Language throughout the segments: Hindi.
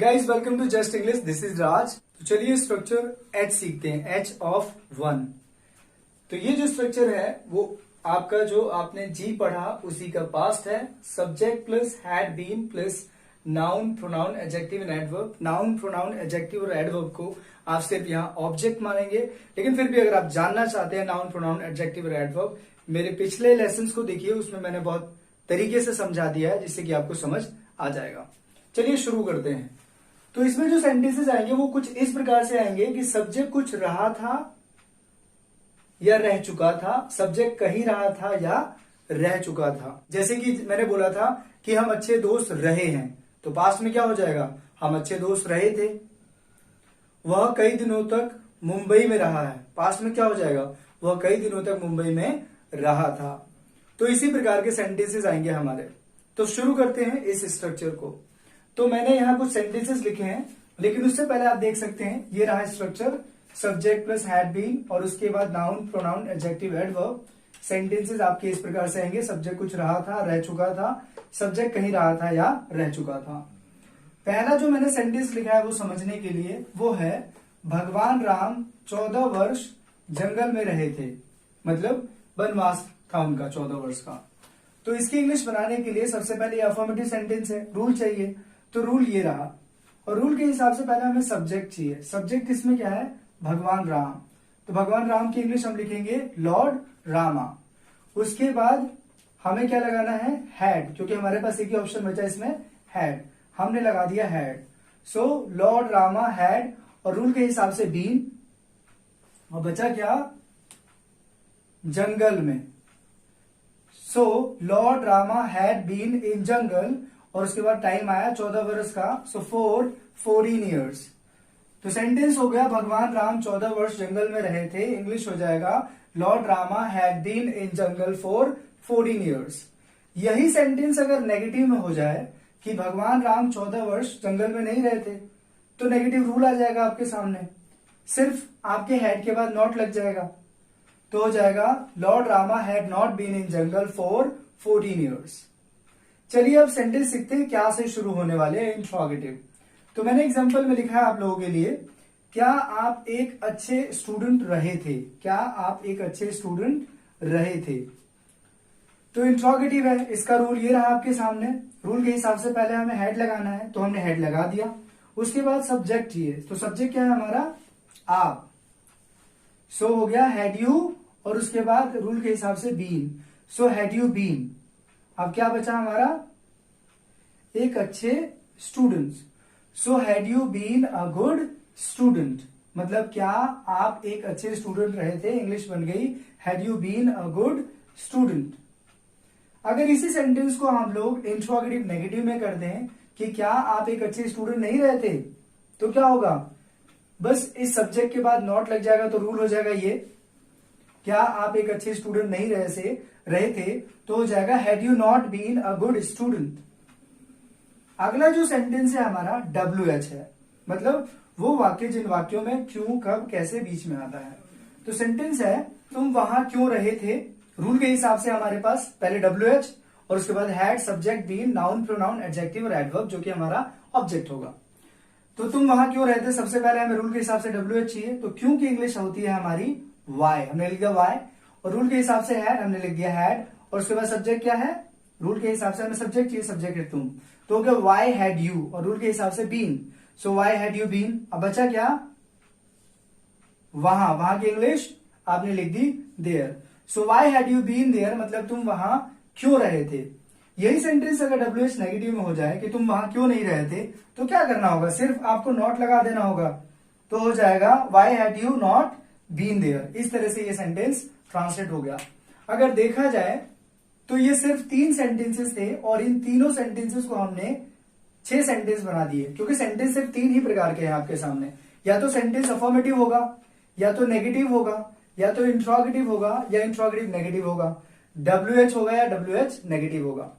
Guys, welcome to just English. This is Raj. तो चलिए स्ट्रक्चर एच सीखते हैं, एच ऑफ 1। तो ये जो स्ट्रक्चर है वो आपका जो आपने जी पढ़ा उसी का पास्ट है। Subject plus had been plus noun pronoun adjective and adverb. Noun pronoun adjective और एडवर्ब को आप सिर्फ यहाँ ऑब्जेक्ट मानेंगे, लेकिन फिर भी अगर आप जानना चाहते हैं नाउन प्रोनाउन एडजेक्टिव और एडवर्ब, मेरे पिछले लेसन को देखिए, उसमें मैंने बहुत तरीके से समझा दिया है जिससे कि आपको समझ आ जाएगा। चलिए शुरू करते हैं। तो इसमें जो सेंटेंसेस आएंगे वो कुछ इस प्रकार से आएंगे कि सब्जेक्ट कुछ रहा था या रह चुका था, सब्जेक्ट कहीं रहा था या रह चुका था। जैसे कि मैंने बोला था कि हम अच्छे दोस्त रहे हैं, तो पास्ट में क्या हो जाएगा, हम अच्छे दोस्त रहे थे। वह कई दिनों तक मुंबई में रहा है, पास्ट में क्या हो जाएगा, वह कई दिनों तक मुंबई में रहा था। तो इसी प्रकार के सेंटेंसेस आएंगे हमारे। तो शुरू करते हैं इस स्ट्रक्चर को। तो मैंने यहाँ कुछ सेंटेंसेस लिखे हैं, लेकिन उससे पहले आप देख सकते हैं ये रहा structure, subject plus had been और उसके बाद noun pronoun adjective adverb. Sentences आपके इस प्रकार से आएंगे, सब्जेक्ट कुछ रहा था, रह चुका था, सब्जेक्ट कहीं रहा था या रह चुका था। पहला जो मैंने सेंटेंस लिखा है वो समझने के लिए वो है, भगवान राम 14 वर्ष जंगल में रहे थे, मतलब वनवास था उनका 14 वर्ष का। तो इसकी इंग्लिश बनाने के लिए सबसे पहले अफर्मेटिव सेंटेंस है, रूल चाहिए। तो रूल ये रहा, और रूल के हिसाब से पहले हमें सब्जेक्ट चाहिए। सब्जेक्ट इसमें क्या है, भगवान राम। तो भगवान राम की इंग्लिश हम लिखेंगे लॉर्ड रामा। उसके बाद हमें क्या लगाना है, हैड, क्योंकि हमारे पास एक ही ऑप्शन बचा इसमें, हैड, हमने लगा दिया had. So lord Rama had, और रूल के हिसाब से बीन, और बचा क्या, जंगल में। So lord Rama had been in jungle, और उसके बाद टाइम आया 14 वर्ष का, सो 14 ईयर्स। तो सेंटेंस हो गया, भगवान राम 14 वर्ष जंगल में रहे थे। इंग्लिश हो जाएगा, lord Rama had been in jungle for 14 years. यही सेंटेंस अगर नेगेटिव में हो जाए कि भगवान राम 14 वर्ष जंगल में नहीं रहे थे, तो नेगेटिव रूल आ जाएगा आपके सामने, सिर्फ आपके हैड के बाद नॉट लग जाएगा, तो हो जाएगा lord Rama had not been in jungle for 14 years. चलिए अब सेंटेंस सीखते हैं, क्या से शुरू होने वाले हैं, इंट्रोगेटिव। तो मैंने एग्जांपल में लिखा है आप लोगों के लिए, क्या आप एक अच्छे स्टूडेंट रहे थे, क्या आप एक अच्छे स्टूडेंट रहे थे। तो इंट्रोगेटिव है, इसका रूल ये रहा आपके सामने। रूल के हिसाब से पहले हमें हेड लगाना है, तो हमने हेड लगा दिया। उसके बाद सब्जेक्ट चाहिए, तो सब्जेक्ट क्या है हमारा, आप। सो हो गया हैड यू, और उसके बाद रूल के हिसाब से been, so had you been. अब क्या बचा हमारा, एक अच्छे student, so had you been a good student, मतलब क्या आप एक अच्छे स्टूडेंट रहे थे। इंग्लिश बन गई had you been a good student. अगर इसी सेंटेंस को हम लोग इंट्रोगेटिव नेगेटिव में कर दें कि क्या आप एक अच्छे स्टूडेंट नहीं रहे थे, तो क्या होगा, बस इस सब्जेक्ट के बाद नॉट लग जाएगा, तो रूल हो जाएगा ये, क्या आप एक अच्छे स्टूडेंट नहीं रहे थे, तो हो जाएगा had you not been a good student. अगला जो सेंटेंस है हमारा WH है, मतलब वो वाक्य जिन वाक्यों में क्यों कब कैसे बीच में आता है। तो सेंटेंस है, तुम वहां क्यों रहे थे। रूल के हिसाब से हमारे पास पहले WH और उसके बाद had, subject, been, noun pronoun adjective और एडवर्ब, जो कि हमारा ऑब्जेक्ट होगा। तो तुम वहां क्यों रहे थे, सबसे पहले हमें रूल के हिसाब से WH चाहिए, तो क्यों की इंग्लिश होती है हमारी वाई, हमने लिख दिया वाई, और रूल के हिसाब से हैड, हमने लिख दिया हैड, और उसके बाद सब्जेक्ट क्या है, रूल के हिसाब से हमें सब्जेक्ट चाहिए, सब्जेक्ट है तुम, तो हो गया वाई हैड यू, और रूल के हिसाब से been, so why had you been. अब बचा क्या, वहां, वहां की इंग्लिश आपने लिख दी there, so why had you been there, मतलब तुम वहां क्यों रहे थे। यही सेंटेंस अगर WH नेगेटिव में हो जाए कि तुम वहां क्यों नहीं रहे थे, तो क्या करना होगा, सिर्फ आपको नॉट लगा देना होगा, तो हो जाएगा why had you not been there. इस तरह से ये सेंटेंस ट्रांसलेट हो गया। अगर देखा जाए तो ये सिर्फ 3 सेंटेंसेस थे, और इन तीनों सेंटेंसेस को हमने 6 सेंटेंस बना दिए, क्योंकि सेंटेंस सिर्फ 3 ही प्रकार के हैं आपके सामने, या तो सेंटेंस अफर्मेटिव होगा, या तो नेगेटिव होगा, या तो इंट्रोगेटिव होगा, या इंट्रोगेटिव नेगेटिव होगा, WH होगा या WH नेगेटिव होगा।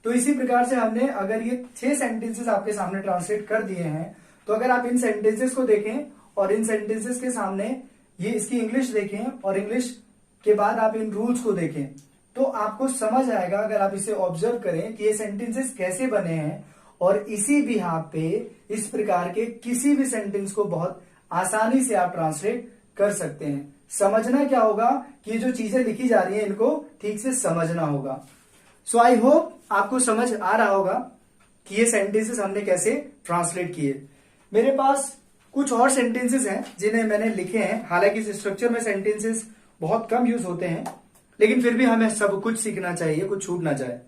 तो इसी प्रकार से हमने अगर ये 6 सेंटेंसेस आपके सामने ट्रांसलेट कर दिए हैं, तो अगर आप इन सेंटेंसेस को देखें और इन सेंटेंसेस के सामने ये इसकी इंग्लिश देखें, और इंग्लिश के बाद आप इन रूल्स को देखें, तो आपको समझ आएगा, अगर आप इसे ऑब्जर्व करें कि ये सेंटेंसेस कैसे बने हैं और इसी बिहाफ पे इस प्रकार के किसी भी सेंटेंस को बहुत आसानी से आप ट्रांसलेट कर सकते हैं। समझना क्या होगा कि जो चीजें लिखी जा रही हैं इनको ठीक से समझना होगा। सो आई होप आपको समझ आ रहा होगा कि ये सेंटेंसेस हमने कैसे ट्रांसलेट किए। मेरे पास कुछ और सेंटेंसेस हैं जिन्हें मैंने लिखे हैं। हालांकि इस स्ट्रक्चर में सेंटेंसेस बहुत कम यूज होते हैं, लेकिन फिर भी हमें सब कुछ सीखना चाहिए, कुछ छूट ना जाए।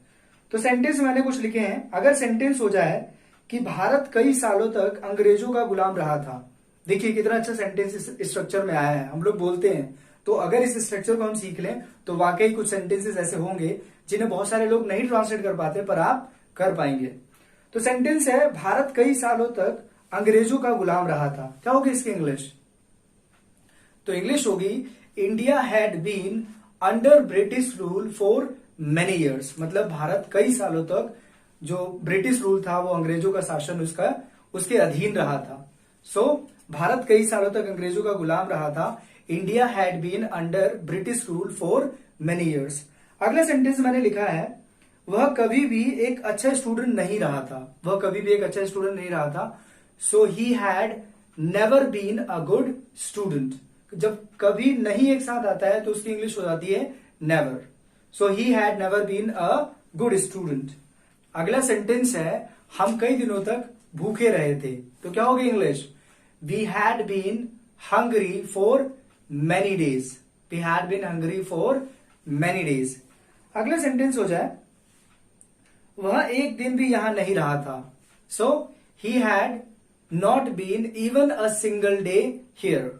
तो सेंटेंस मैंने कुछ लिखे हैं। अगर सेंटेंस हो जाए कि भारत कई सालों तक अंग्रेजों का गुलाम रहा था। देखिए कितना अच्छा सेंटेंस इस स्ट्रक्चर में आया है। हम लोग बोलते हैं, तो अगर इस स्ट्रक्चर को हम सीख लें तो वाकई कुछ सेंटेंसेस ऐसे होंगे जिन्हें बहुत सारे लोग नहीं ट्रांसलेट कर पाते, पर आप कर पाएंगे। तो सेंटेंस है, भारत कई सालों तक अंग्रेजों का गुलाम रहा था। क्या होगी इसकी इंग्लिश? तो इंग्लिश होगी, India had been under British rule for many years. मतलब भारत कई सालों तक जो ब्रिटिश रूल था, वो अंग्रेजों का शासन उसके अधीन रहा था। सो भारत कई सालों तक अंग्रेजों का गुलाम रहा था। India had been under British rule for many years. अगला सेंटेंस मैंने लिखा है, वह कभी भी एक अच्छा स्टूडेंट नहीं रहा था। वह कभी भी एक अच्छा स्टूडेंट नहीं रहा था। So he had never been a good student. जब कभी नहीं एक साथ आता है तो उसकी इंग्लिश हो जाती है never. So he had never been a good student. अगला सेंटेंस है, हम कई दिनों तक भूखे रहे थे। तो क्या होगी English? We had been hungry for many days. We had been hungry for many days. अगला सेंटेंस हो जाए, वह एक दिन भी यहां नहीं रहा था। So he had not been even a single day here.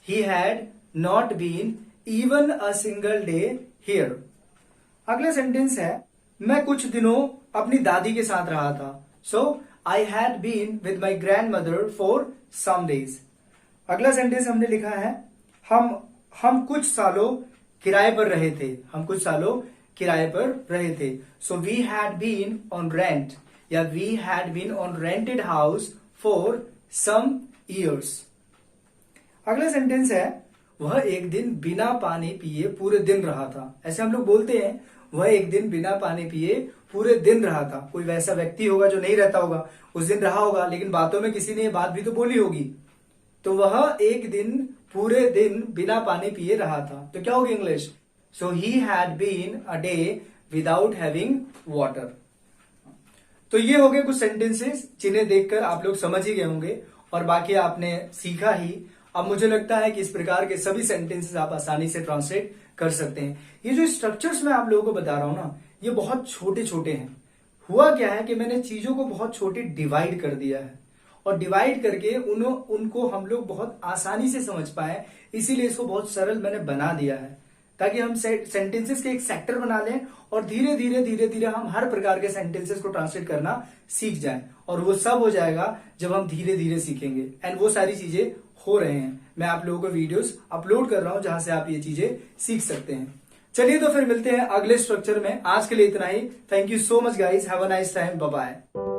He had not been even a single day here. अगला सेंटेंस है, मैं कुछ दिनों अपनी दादी के साथ रहा था। So I had been with my grandmother for some days. अगला सेंटेंस हमने लिखा है, हम कुछ सालों किराए पर रहे थे। हम कुछ सालों किराए पर रहे थे। So we had been on rent, या we had been on rented house for some years. अगला सेंटेंस है, वह एक दिन बिना पानी पिए पूरे दिन रहा था। ऐसे हम लोग बोलते हैं, वह एक दिन बिना पानी पिए पूरे दिन रहा था। कोई वैसा व्यक्ति होगा जो नहीं रहता होगा, उस दिन रहा होगा, लेकिन बातों में किसी ने ये बात भी तो बोली होगी। तो वह एक दिन पूरे दिन बिना पानी पिए रहा था। तो क्या होगी English? So he had been a day without having water. तो ये हो गए कुछ सेंटेंसेस जिन्हें देखकर आप लोग समझ ही गए होंगे, और बाकी आपने सीखा ही। अब मुझे लगता है कि इस प्रकार के सभी सेंटेंसेस आप आसानी से ट्रांसलेट कर सकते हैं। ये जो स्ट्रक्चर्स मैं आप लोगों को बता रहा हूं ना, ये बहुत छोटे छोटे हैं। हुआ क्या है कि मैंने चीजों को बहुत छोटे डिवाइड कर दिया है, और डिवाइड करके उनको हम लोग बहुत आसानी से समझ पाए, इसीलिए इसको बहुत सरल मैंने बना दिया है, ताकि हम सेंटेंसेस के एक सेक्टर बना लें और धीरे धीरे धीरे धीरे हम हर प्रकार के सेंटेंसेस को ट्रांसलेट करना सीख जाएं। और वो सब हो जाएगा जब हम धीरे धीरे सीखेंगे, एंड वो सारी चीजें हो रहे हैं। मैं आप लोगों को वीडियोस अपलोड कर रहा हूं जहां से आप ये चीजें सीख सकते हैं। चलिए तो फिर मिलते हैं अगले स्ट्रक्चर में। आज के लिए इतना ही। Thank you so much guys, have a nice time, bye bye.